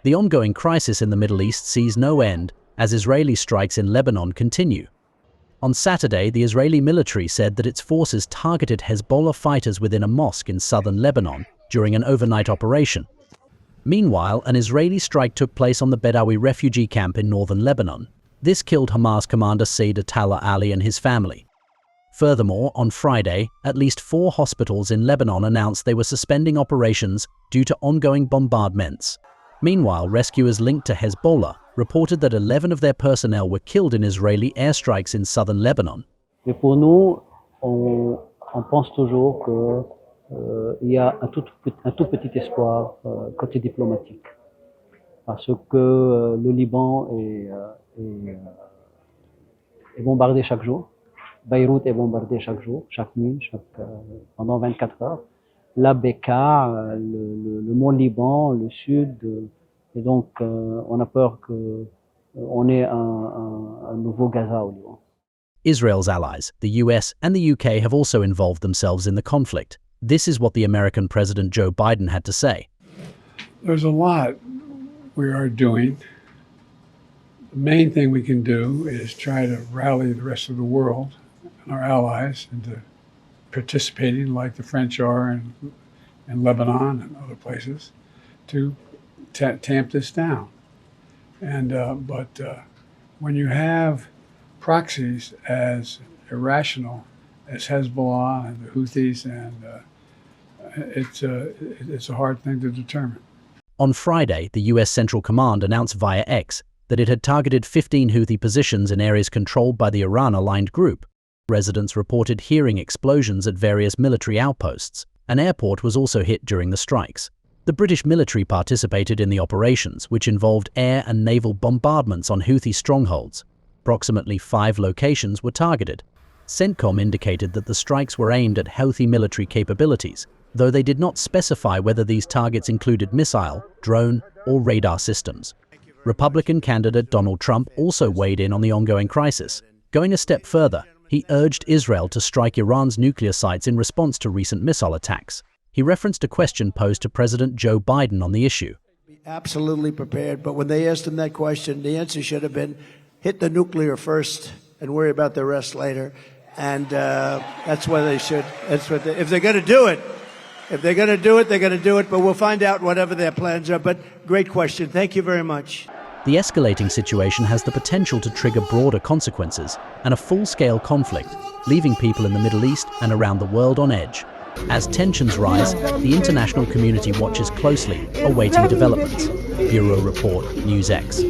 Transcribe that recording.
The ongoing crisis in the Middle East sees no end as Israeli strikes in Lebanon continue. On Saturday, the Israeli military said that its forces targeted Hezbollah fighters within a mosque in southern Lebanon during an overnight operation. Meanwhile, an Israeli strike took place on the Beddaoui refugee camp in northern Lebanon. This killed Hamas commander Saeed Attallah Ali and his family. Furthermore, on Friday, at least 4 hospitals in Lebanon announced they were suspending operations due to ongoing bombardments. Meanwhile, rescuers linked to Hezbollah reported that 11 of their personnel were killed in Israeli airstrikes in southern Lebanon. Et pour nous, on pense toujours qu'il y a un tout petit espoir côté diplomatique. Parce que le Liban est bombardé chaque jour. Beyrouth est bombardé chaque jour, chaque nuit, pendant 24 heures. La Bekaa, le mont Liban, le sud. Et donc, on a peur qu'on ait un nouveau Gaza au Liban. Israel's allies, the US and the UK, have also involved themselves in the conflict. This is what the American President Joe Biden had to say. There's a lot we are doing. The main thing we can do is try to rally the rest of the world and our allies into participating like the French are in Lebanon and other places to tamp this down. But when you have proxies as irrational as Hezbollah and the Houthis, and it's a hard thing to determine. On Friday, the US Central Command announced via X that it had targeted 15 Houthi positions in areas controlled by the Iran-aligned group. Residents reported hearing explosions at various military outposts. An airport was also hit during the strikes. The British military participated in the operations, which involved air and naval bombardments on Houthi strongholds. Approximately 5 locations were targeted. CENTCOM indicated that the strikes were aimed at Houthi military capabilities, though they did not specify whether these targets included missile, drone, or radar systems. Republican candidate Donald Trump also weighed in on the ongoing crisis. Going a step further, he urged Israel to strike Iran's nuclear sites in response to recent missile attacks. He referenced a question posed to President Joe Biden on the issue. Absolutely prepared, but when they asked him that question, the answer should have been, hit the nuclear first and worry about the rest later. And that's what they should. If they're going to do it, they're going to do it. But we'll find out whatever their plans are. But great question. Thank you very much. The escalating situation has the potential to trigger broader consequences and a full-scale conflict, leaving people in the Middle East and around the world on edge. As tensions rise, the international community watches closely, awaiting developments. Bureau Report, NewsX.